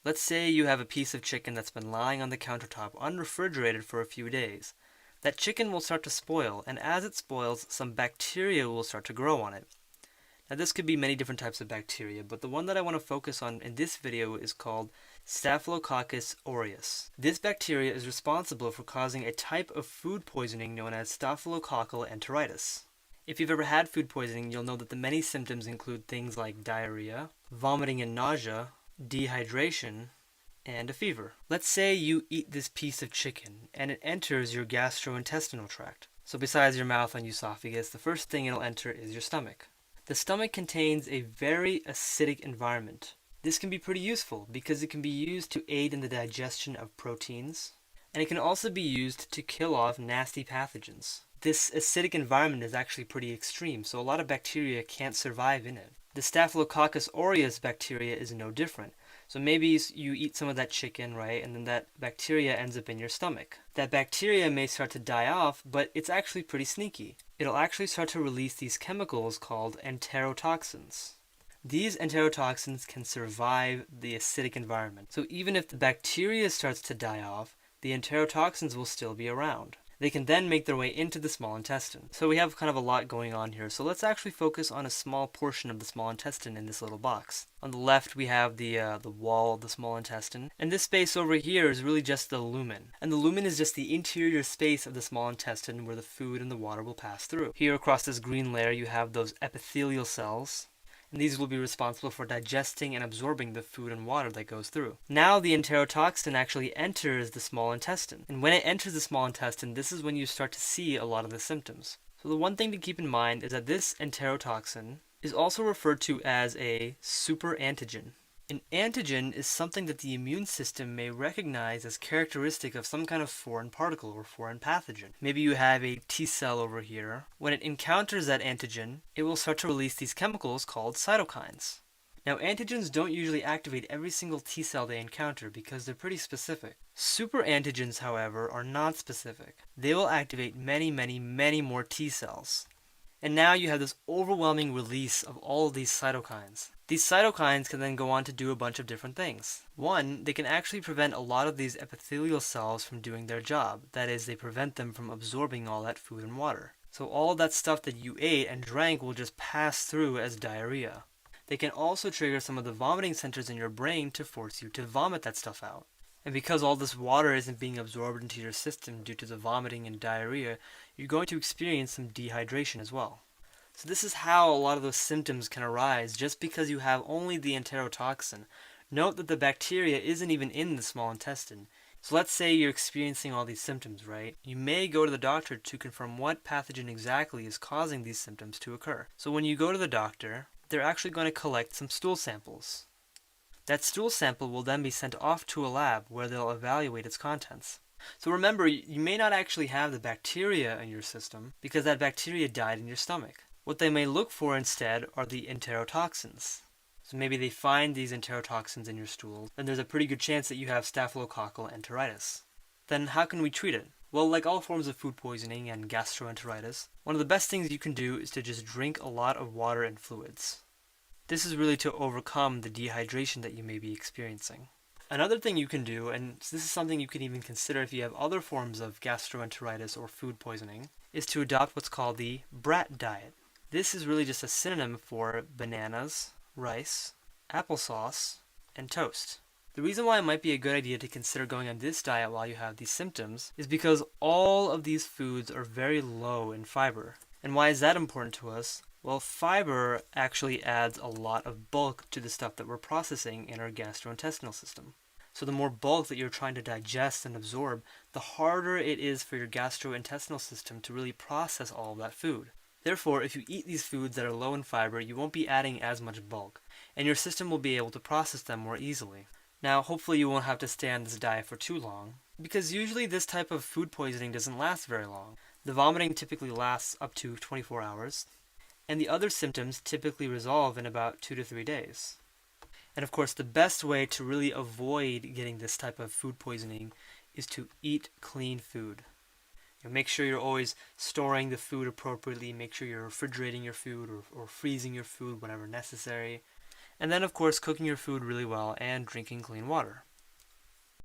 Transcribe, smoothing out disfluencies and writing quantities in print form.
Let's say you have a piece of chicken that's been lying on the countertop unrefrigerated for a few days. That chicken will start to spoil, and as it spoils, some bacteria will start to grow on it. Now this could be many different types of bacteria, but the one that I want to focus on in this video is called Staphylococcus aureus. This bacteria is responsible for causing a type of food poisoning known as staphylococcal enteritis. If you've ever had food poisoning, you'll know that the many symptoms include things like diarrhea, vomiting and nausea, dehydration, and a fever. Let's say you eat this piece of chicken and it enters your gastrointestinal tract. So besides your mouth and esophagus, the first thing it'll enter is your stomach. The stomach contains a very acidic environment. This can be pretty useful because it can be used to aid in the digestion of proteins, and it can also be used to kill off nasty pathogens. This acidic environment is actually pretty extreme, so a lot of bacteria can't survive in it. The Staphylococcus aureus bacteria is no different. So maybe you eat some of that chicken, right, and then that bacteria ends up in your stomach. That bacteria may start to die off, but it's actually pretty sneaky. It'll actually start to release these chemicals called enterotoxins. These enterotoxins can survive the acidic environment. So even if the bacteria starts to die off, the enterotoxins will still be around. They can then make their way into the small intestine. So we have kind of a lot going on here. So let's actually focus on a small portion of the small intestine in this little box. On the left we have the wall of the small intestine. And this space over here is really just the lumen. And the lumen is just the interior space of the small intestine where the food and the water will pass through. Here across this green layer you have those epithelial cells. And these will be responsible for digesting and absorbing the food and water that goes through. Now the enterotoxin actually enters the small intestine. And when it enters the small intestine, this is when you start to see a lot of the symptoms. So the one thing to keep in mind is that this enterotoxin is also referred to as a superantigen. An antigen is something that the immune system may recognize as characteristic of some kind of foreign particle or foreign pathogen. Maybe you have a T cell over here. When it encounters that antigen, it will start to release these chemicals called cytokines. Now antigens don't usually activate every single T cell they encounter because they're pretty specific. Superantigens, however, are not specific. They will activate many more T cells. And now you have this overwhelming release of all of these cytokines. These cytokines can then go on to do a bunch of different things. One, they can actually prevent a lot of these epithelial cells from doing their job. That is, they prevent them from absorbing all that food and water. So all of that stuff that you ate and drank will just pass through as diarrhea. They can also trigger some of the vomiting centers in your brain to force you to vomit that stuff out. And because all this water isn't being absorbed into your system due to the vomiting and diarrhea, you're going to experience some dehydration as well. So this is how a lot of those symptoms can arise just because you have only the enterotoxin. Note that the bacteria isn't even in the small intestine. So let's say you're experiencing all these symptoms, right? You may go to the doctor to confirm what pathogen exactly is causing these symptoms to occur. So when you go to the doctor, they're actually going to collect some stool samples. That stool sample will then be sent off to a lab where they'll evaluate its contents. So remember, you may not actually have the bacteria in your system because that bacteria died in your stomach. What they may look for instead are the enterotoxins. So maybe they find these enterotoxins in your stool, then there's a pretty good chance that you have staphylococcal enteritis. Then how can we treat it? Well, like all forms of food poisoning and gastroenteritis, one of the best things you can do is to just drink a lot of water and fluids. This is really to overcome the dehydration that you may be experiencing. Another thing you can do, and this is something you can even consider if you have other forms of gastroenteritis or food poisoning, is to adopt what's called the brat diet. This is really just a synonym for bananas, rice, applesauce, and toast. The reason why it might be a good idea to consider going on this diet while you have these symptoms is because all of these foods are very low in fiber. And why is that important to us? Well, fiber actually adds a lot of bulk to the stuff that we're processing in our gastrointestinal system. So the more bulk that you're trying to digest and absorb, the harder it is for your gastrointestinal system to really process all of that food. Therefore, if you eat these foods that are low in fiber, you won't be adding as much bulk, and your system will be able to process them more easily. Now, hopefully you won't have to stay on this diet for too long, because usually this type of food poisoning doesn't last very long. The vomiting typically lasts up to 24 hours, and the other symptoms typically resolve in about 2 to 3 days. And of course, the best way to really avoid getting this type of food poisoning is to eat clean food. Make sure you're always storing the food appropriately, make sure you're refrigerating your food or freezing your food whenever necessary. And then, of course, cooking your food really well and drinking clean water.